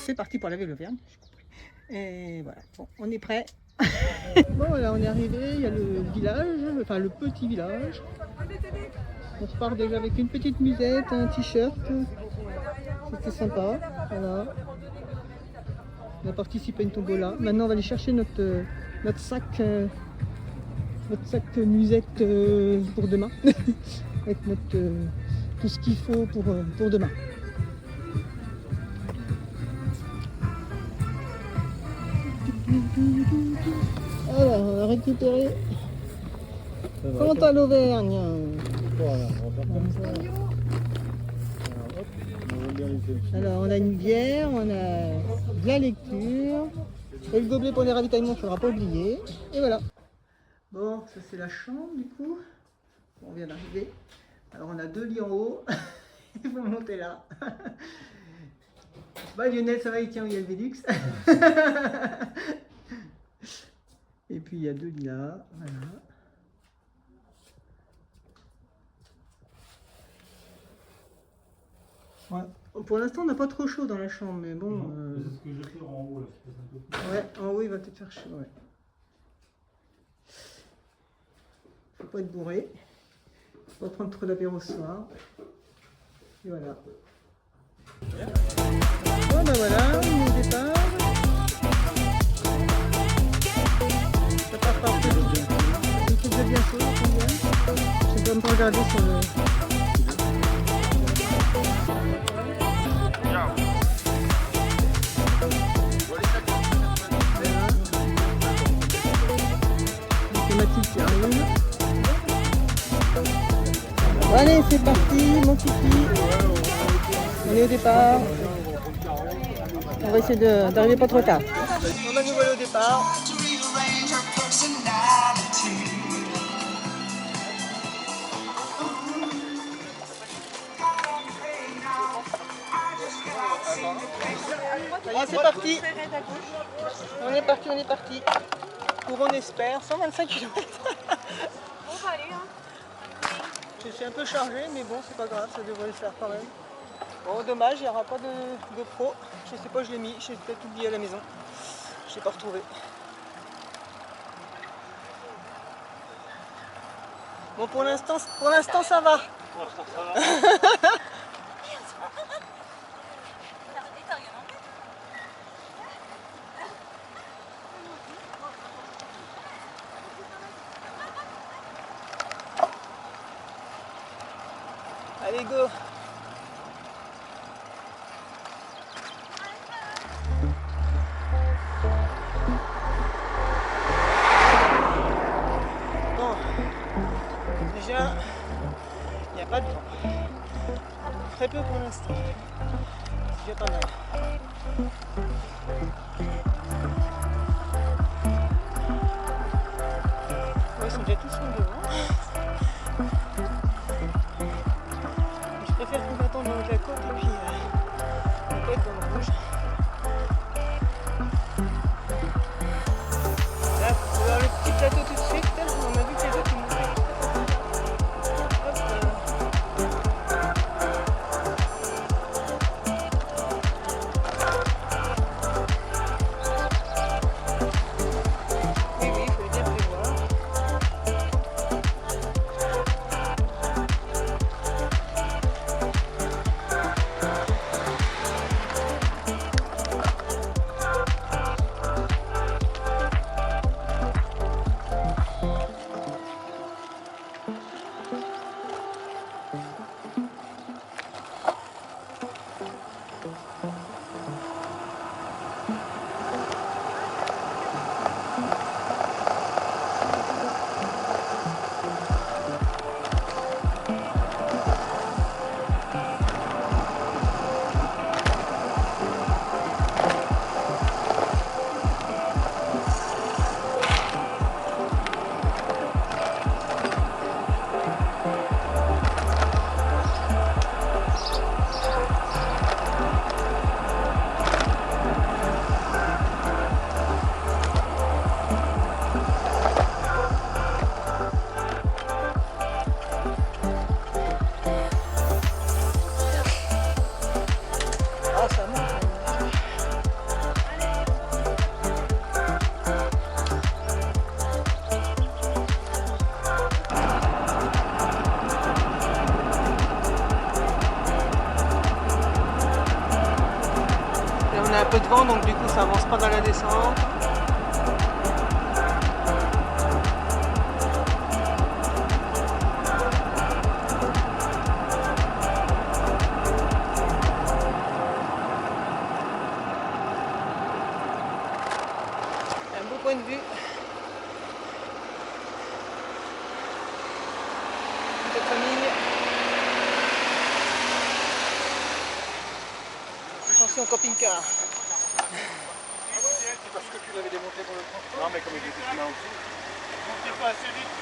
C'est parti pour laver le verre. Et voilà, bon, on est prêt. Bon voilà, on est arrivé, il y a le village, enfin le petit village. On repart déjà avec une petite musette, un t-shirt. C'était sympa, voilà. On a participé à une tombola. Maintenant on va aller chercher notre sac musette pour demain. Avec tout ce qu'il faut pour demain. Alors, on a récupéré. Comment t'as l'Auvergne? Voilà, alors, on a une bière, on a de la lecture. Et le gobelet pour les ravitaillements, il ne faudra pas oublier. Et voilà. Bon, ça c'est la chambre du coup. Bon, on vient d'arriver. Alors, on a 2 lits en haut. Il faut monter là. Bah, Lionel, ça va, il tient où il y a le Vélux. Et puis il y a 2 lits là, voilà. Ouais. Pour l'instant, on n'a pas trop chaud dans la chambre, mais bon. C'est ce que je vais faire en haut là. Ouais, en haut, il va peut-être faire chaud. Ouais. Faut pas être bourré. Faut pas prendre trop d'apéro ce soir. Et voilà. Bon, ben voilà, on est au départ. Ça part partout. Il fait déjà bien chaud, c'est bien. Je vais pas me regarder sur le. C'est Mathilde qui arrive. Allez, c'est parti, mon kiki. On est au départ. On va essayer d'arriver pas trop tard. On va nous voilà au départ. Allez, c'est parti. On est parti. Pour on espère 125 km. Je suis un peu chargé, mais bon, c'est pas grave, ça devrait le faire quand même. Bon, dommage, il n'y aura pas de GoPro. Je sais pas, je l'ai mis, j'ai peut-être oublié à la maison. Je l'ai pas retrouvé. Bon, pour l'instant, ça va. Pour l'instant, ça va. Allez, go! Bon, déjà, il n'y a pas de vent. Très peu pour l'instant. C'est déjà pas mal. Ouais, ils sont déjà tous sur le devant. Je préfère qu'on attende dans la côte et puis on peut être dans le rouge. Là, dans le petit plateau tout de suite, on a vu que les autres ils montaient. Oui, il faut bien prévoir. peu de vent, donc du coup ça avance pas dans la descente. Un beau point de vue. Petite famille. Attention camping-car. C'est parce que tu l'avais démonté pour le transport. Non, mais comme il était là aussi. Montez pas assez vite.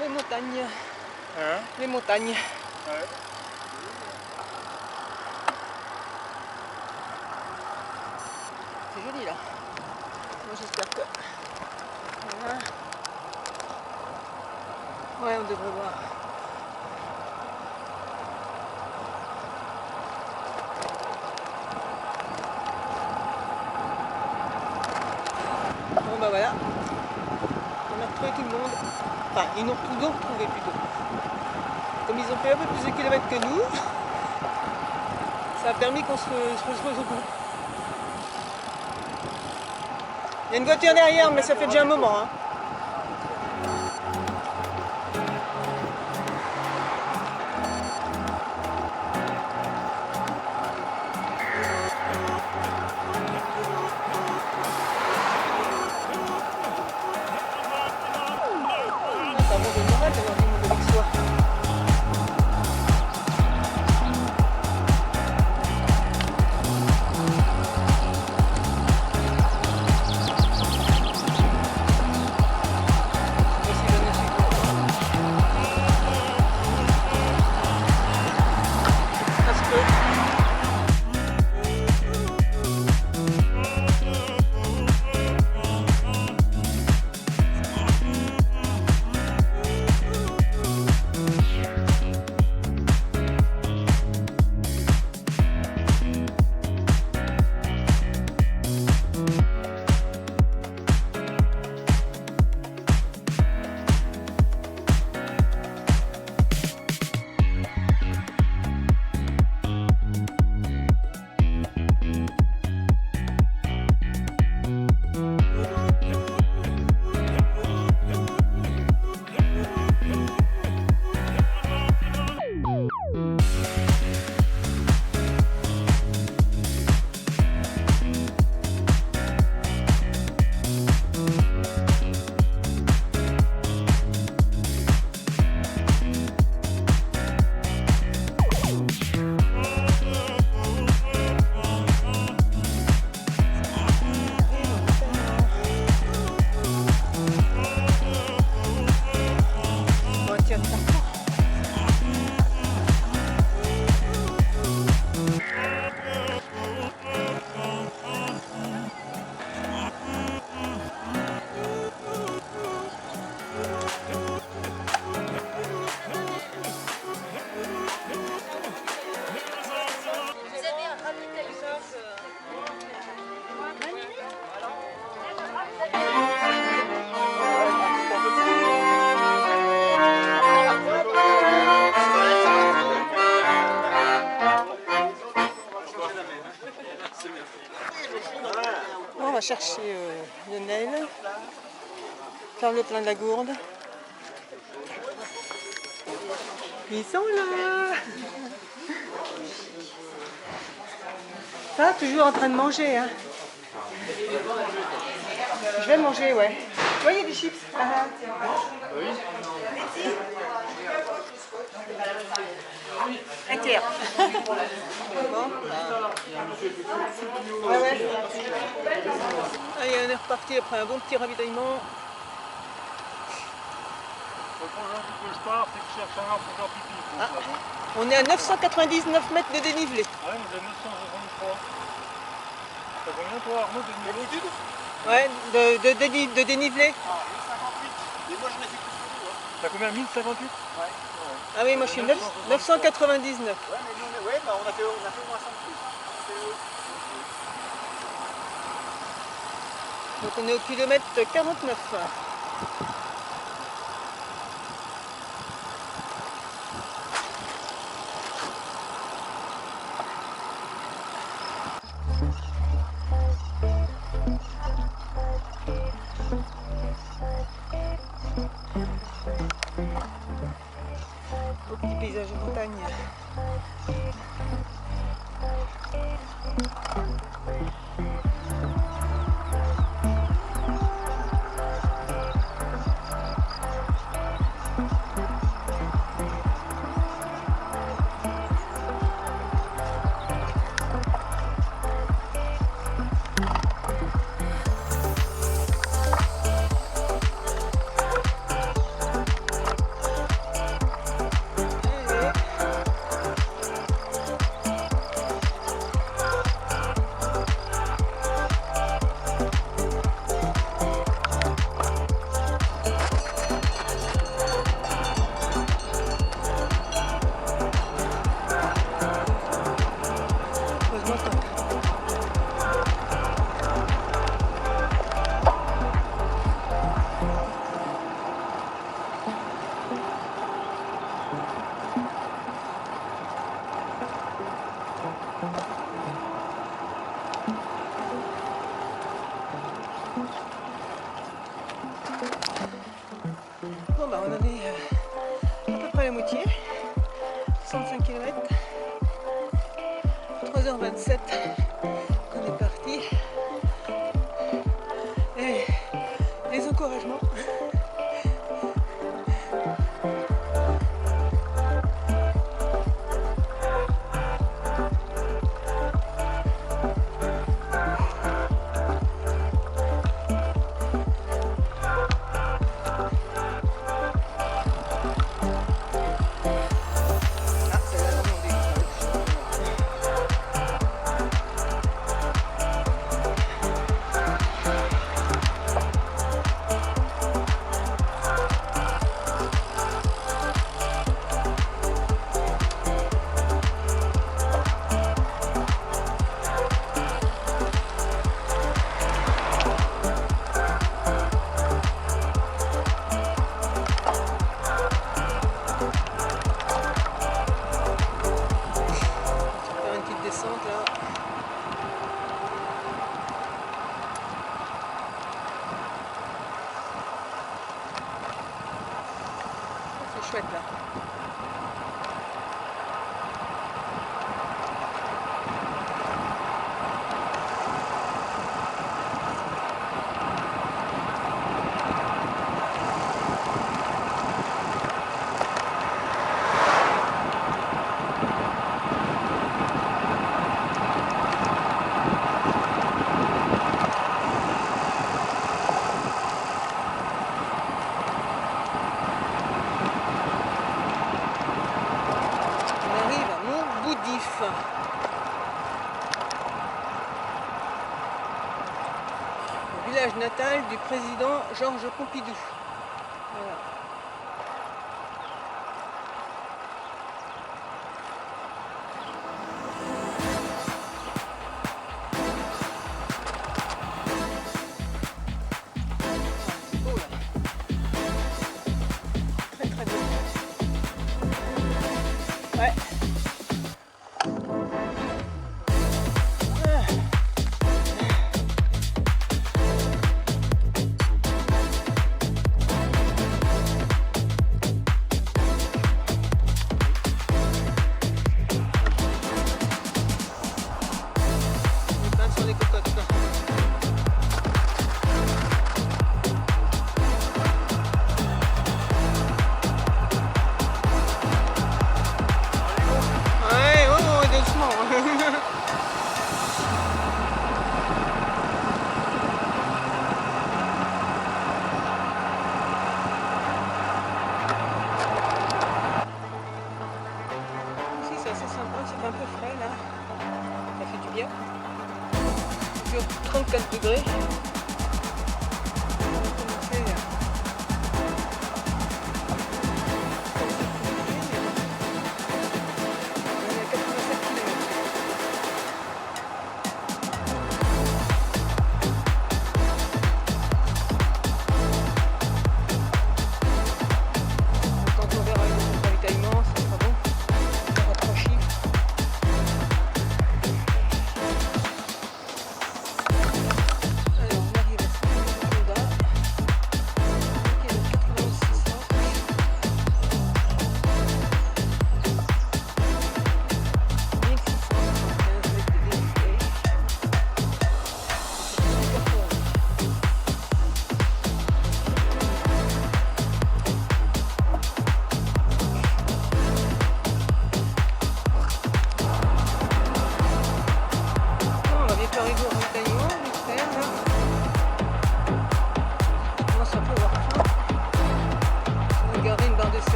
Les montagnes. Hein? Les montagnes. Ouais. C'est joli là. Moi j'espère que. Voilà. Ouais, on devrait voir. Bon bah voilà. On a retrouvé tout le monde. Enfin, ils nous ont retrouvé plutôt. Comme ils ont fait un peu plus de kilomètres que nous, ça a permis qu'on se regroupe. Il y a une voiture derrière, mais ça fait déjà un moment. Hein. C'est un bon de moral d'avoir du monde avec soi. On va chercher Lionel, faire le plein de la gourde. Ils sont là. Ça, toujours en train de manger. Hein. Je vais manger, ouais. Tu vois, il y a des chips. Ah, oui. Un tiers. Bon, ouais, ouais. Allez, on est reparti après un bon petit ravitaillement. Ah, on est à 999 mètres de dénivelé. Ouais, on est à 963. T'as combien toi Arnaud de dénivelé? Ouais, de dénivelé. Ah, 1058. Mais moi je l'ai fait plus que vous. T'as combien 1058? Ouais. Ah oui, moi je suis 999. Ouais, mais nous, ouais, bah, on a fait moins 5 plus. Donc on est au kilomètre 49. Beau petit paysage de montagne. Bon bah on en est à peu près à la moitié, 65 km, 3h27 on est parti, et les encouragements. C'est chouette là. Le village natal du président Georges Pompidou. Voilà. C'est beau là. Très très beau. Ouais. C'est un peu frais là, ça fait du bien. Sur 34 degrés.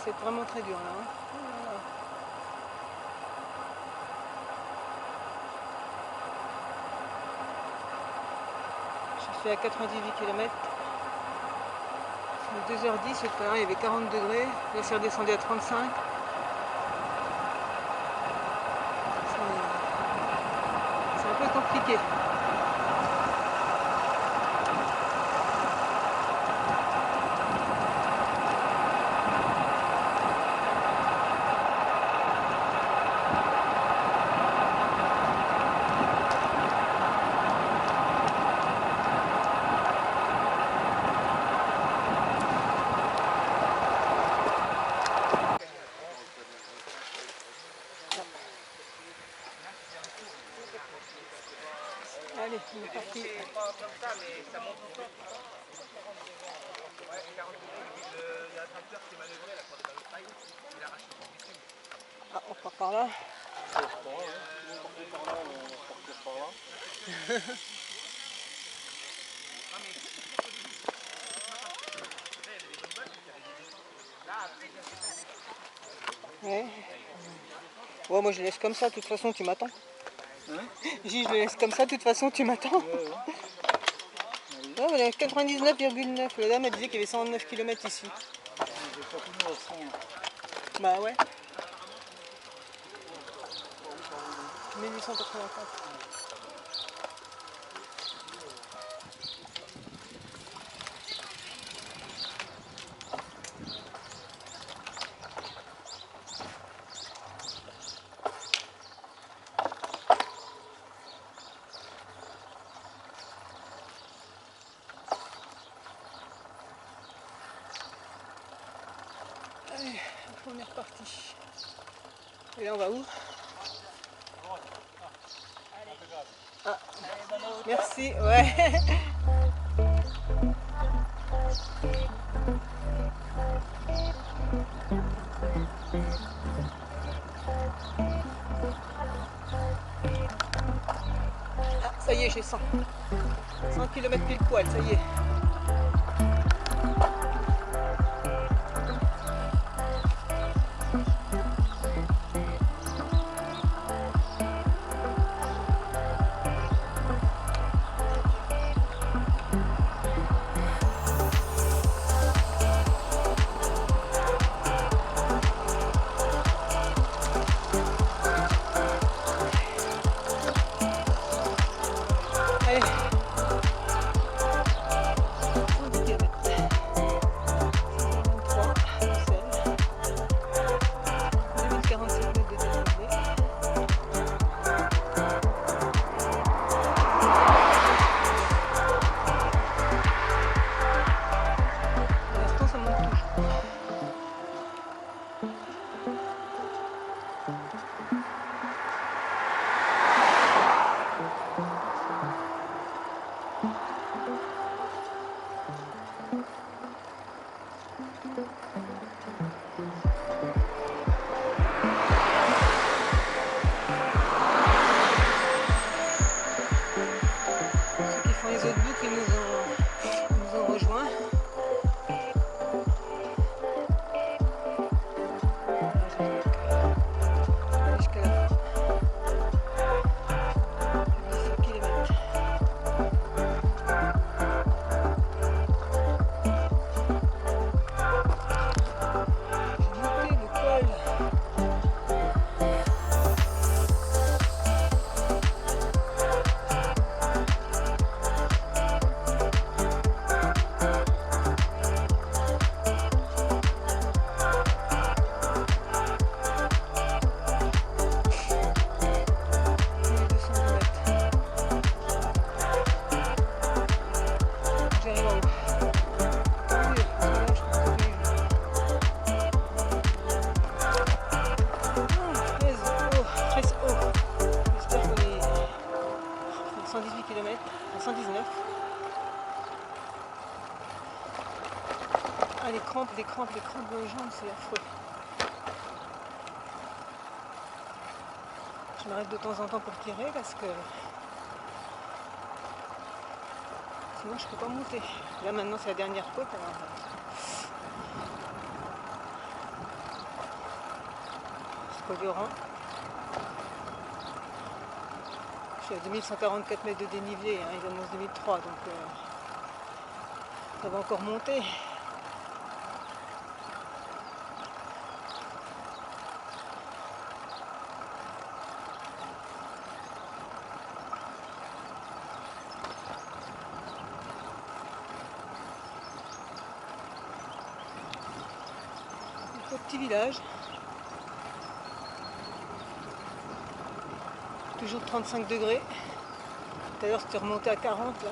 c'est vraiment très dur là. Hein. Voilà. Je suis à 98 km. 2h10, tout à l'heure il y avait 40 degrés. Là c'est redescendu à 35. C'est un peu compliqué. Allez, on est parti. C'est pas comme ça, mais ça monte tout le temps. Ouais, 40 degrés, il y a un tracteur qui est manœuvré là pour des ballons de paille, il arrache le bitume. Ah, on part par là. C'est pas grave, hein. On part par là, on va partir par là. Ouais. Ouais, moi je le laisse comme ça, de toute façon tu m'attends. Hein? Je le laisse comme ça, de toute façon tu m'attends. Ouais. Ouais, on est à 99,9. La dame elle disait qu'il y avait 109 km ici. Bah ouais. 1884. Allez, on est reparti. Et là on va où? Ah, merci, ouais. Ah, ça y est, j'ai 100. 100 km pile poil, ça y est. Allez. 110 km. 123, Bruxelles. 2047 mètres de dénivelé. Pour l'instant, ça monte toujours. Ceux qui font les autres boucles, ils nous ont rejoints. Jusqu'à la fin. 17 km. J'ai monté le col. J'arrive en haut. Tant mieux, parce que là, je trouve que très haut. J'espère qu'on est 118 km, 119. Ah, les crampes dans les jambes, c'est affreux. Je m'arrête de temps en temps pour tirer parce que sinon je peux pas monter. Là maintenant c'est la dernière côte. Alors... Collioran. Je suis à 2144 mètres de dénivelé, hein, ils annoncent 2003, donc ça va encore monter. Un petit village. Toujours 35 degrés. Tout à l'heure c'était remonté à 40 là.